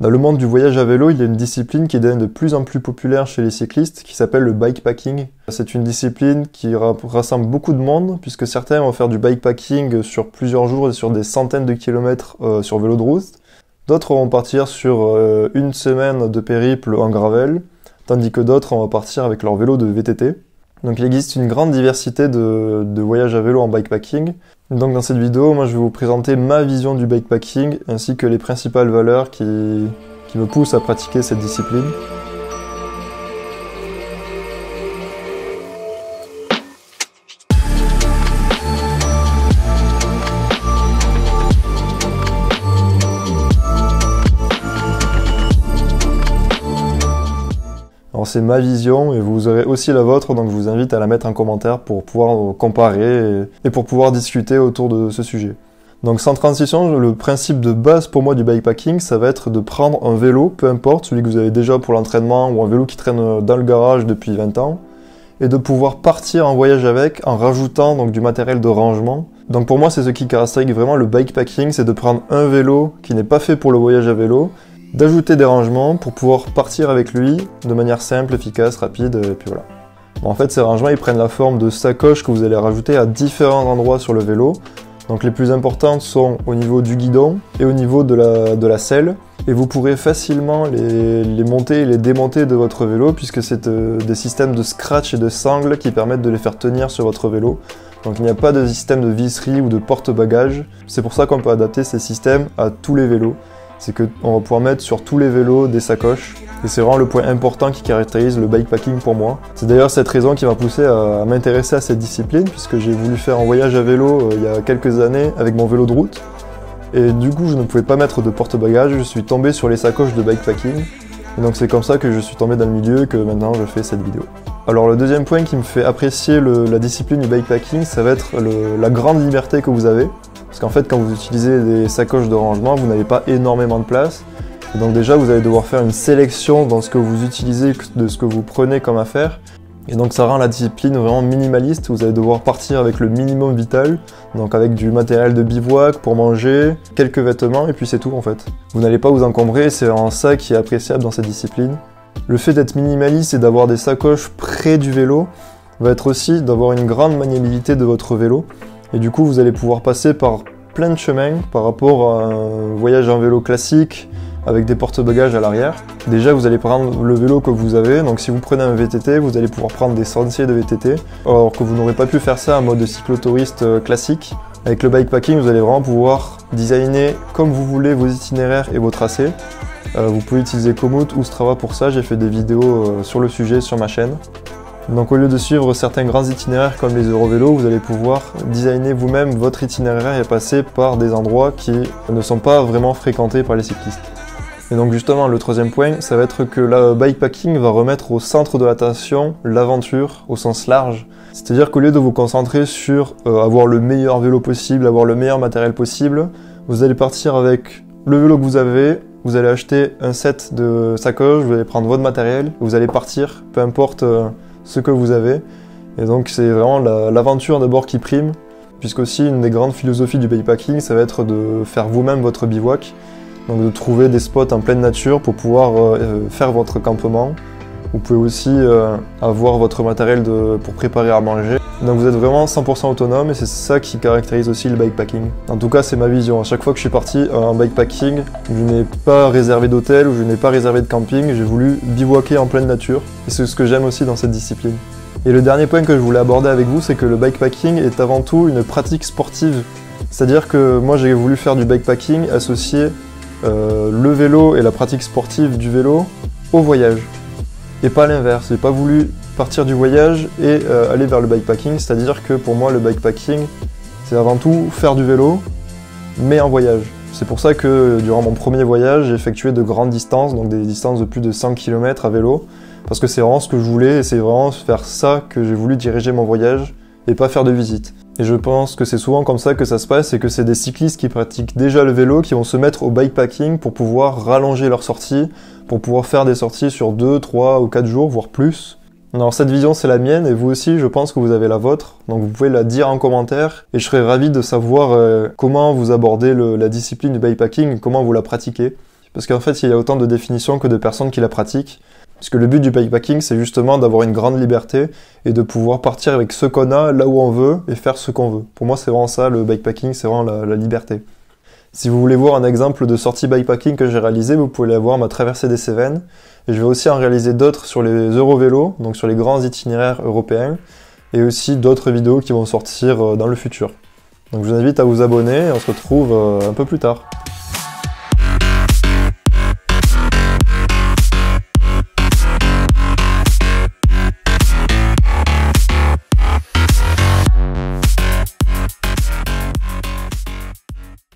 Dans le monde du voyage à vélo, il y a une discipline qui devient de plus en plus populaire chez les cyclistes qui s'appelle le bikepacking. C'est une discipline qui rassemble beaucoup de monde puisque certains vont faire du bikepacking sur plusieurs jours et sur des centaines de kilomètres sur vélo de route. D'autres vont partir sur une semaine de périple en gravel, tandis que d'autres vont partir avec leur vélo de VTT. Donc il existe une grande diversité de voyages à vélo en bikepacking. Donc dans cette vidéo, moi je vais vous présenter ma vision du bikepacking ainsi que les principales valeurs qui me poussent à pratiquer cette discipline. Alors c'est ma vision et vous aurez aussi la vôtre, donc je vous invite à la mettre en commentaire pour pouvoir comparer et pour pouvoir discuter autour de ce sujet. Donc sans transition, le principe de base pour moi du bikepacking, ça va être de prendre un vélo, peu importe, celui que vous avez déjà pour l'entraînement ou un vélo qui traîne dans le garage depuis 20 ans, et de pouvoir partir en voyage avec en rajoutant donc du matériel de rangement. Donc pour moi c'est ce qui caractérise vraiment le bikepacking, c'est de prendre un vélo qui n'est pas fait pour le voyage à vélo, d'ajouter des rangements pour pouvoir partir avec lui de manière simple, efficace, rapide, et puis voilà. Bon, en fait, ces rangements, ils prennent la forme de sacoches que vous allez rajouter à différents endroits sur le vélo. Donc les plus importantes sont au niveau du guidon et au niveau de la selle. Et vous pourrez facilement les monter et les démonter de votre vélo puisque c'est des systèmes de scratch et de sangle qui permettent de les faire tenir sur votre vélo. Donc il n'y a pas de système de visserie ou de porte-bagages. C'est pour ça qu'on peut adapter ces systèmes à tous les vélos. C'est qu'on va pouvoir mettre sur tous les vélos des sacoches. Et c'est vraiment le point important qui caractérise le bikepacking pour moi. C'est d'ailleurs cette raison qui m'a poussé à m'intéresser à cette discipline, puisque j'ai voulu faire un voyage à vélo il y a quelques années avec mon vélo de route. Et du coup, je ne pouvais pas mettre de porte-bagages, je suis tombé sur les sacoches de bikepacking. Et donc c'est comme ça que je suis tombé dans le milieu et que maintenant je fais cette vidéo. Alors le deuxième point qui me fait apprécier la discipline du bikepacking, ça va être la grande liberté que vous avez. Parce qu'en fait, quand vous utilisez des sacoches de rangement, vous n'avez pas énormément de place. Et donc déjà, vous allez devoir faire une sélection dans ce que vous utilisez, de ce que vous prenez comme affaire. Et donc ça rend la discipline vraiment minimaliste. Vous allez devoir partir avec le minimum vital. Donc avec du matériel de bivouac pour manger, quelques vêtements, et puis c'est tout en fait. Vous n'allez pas vous encombrer, c'est vraiment ça qui est appréciable dans cette discipline. Le fait d'être minimaliste et d'avoir des sacoches près du vélo va être aussi d'avoir une grande maniabilité de votre vélo. Et du coup, vous allez pouvoir passer par plein de chemins par rapport à un voyage en vélo classique avec des porte-bagages à l'arrière. Déjà, vous allez prendre le vélo que vous avez. Donc si vous prenez un VTT, vous allez pouvoir prendre des sentiers de VTT, alors que vous n'aurez pas pu faire ça en mode cyclotouriste classique. Avec le bikepacking, vous allez vraiment pouvoir designer comme vous voulez vos itinéraires et vos tracés. Vous pouvez utiliser Komoot ou Strava pour ça. J'ai fait des vidéos sur le sujet sur ma chaîne. Donc au lieu de suivre certains grands itinéraires comme les Eurovélos, vous allez pouvoir designer vous-même votre itinéraire et passer par des endroits qui ne sont pas vraiment fréquentés par les cyclistes. Et donc justement le troisième point, ça va être que le bikepacking va remettre au centre de l'attention l'aventure au sens large. C'est-à-dire qu'au lieu de vous concentrer sur avoir le meilleur vélo possible, avoir le meilleur matériel possible, vous allez partir avec le vélo que vous avez, vous allez acheter un set de sacoches, vous allez prendre votre matériel, vous allez partir, peu importe ce que vous avez. Et donc c'est vraiment l'aventure d'abord qui prime, puisqu'aussi une des grandes philosophies du bikepacking, ça va être de faire vous-même votre bivouac, donc de trouver des spots en pleine nature pour pouvoir faire votre campement. Vous pouvez aussi avoir votre matériel pour préparer à manger. Donc vous êtes vraiment 100% autonome et c'est ça qui caractérise aussi le bikepacking. En tout cas, c'est ma vision. À chaque fois que je suis parti en bikepacking, je n'ai pas réservé d'hôtel ou je n'ai pas réservé de camping. J'ai voulu bivouaquer en pleine nature. Et c'est ce que j'aime aussi dans cette discipline. Et le dernier point que je voulais aborder avec vous, c'est que le bikepacking est avant tout une pratique sportive. C'est-à-dire que moi, j'ai voulu faire du bikepacking, associer le vélo et la pratique sportive du vélo au voyage. Et pas l'inverse. J'ai pas voulu partir du voyage et aller vers le bikepacking, c'est-à-dire que pour moi le bikepacking c'est avant tout faire du vélo mais en voyage. C'est pour ça que durant mon premier voyage j'ai effectué de grandes distances, donc des distances de plus de 100 km à vélo, parce que c'est vraiment ce que je voulais et c'est vraiment faire ça que j'ai voulu diriger mon voyage et pas faire de visite. Et je pense que c'est souvent comme ça que ça se passe et que c'est des cyclistes qui pratiquent déjà le vélo qui vont se mettre au bikepacking pour pouvoir rallonger leurs sorties, pour pouvoir faire des sorties sur 2, 3 ou 4 jours, voire plus. Alors cette vision c'est la mienne et vous aussi je pense que vous avez la vôtre, donc vous pouvez la dire en commentaire et je serais ravi de savoir comment vous abordez la discipline du bikepacking et comment vous la pratiquez. parce qu'en fait il y a autant de définitions que de personnes qui la pratiquent. Parce que le but du bikepacking, c'est justement d'avoir une grande liberté et de pouvoir partir avec ce qu'on a, là où on veut, et faire ce qu'on veut. Pour moi, c'est vraiment ça, le bikepacking, c'est vraiment la liberté. Si vous voulez voir un exemple de sortie bikepacking que j'ai réalisé, vous pouvez aller voir ma traversée des Cévennes. Et je vais aussi en réaliser d'autres sur les Eurovélos, donc sur les grands itinéraires européens, et aussi d'autres vidéos qui vont sortir dans le futur. Donc je vous invite à vous abonner et on se retrouve un peu plus tard.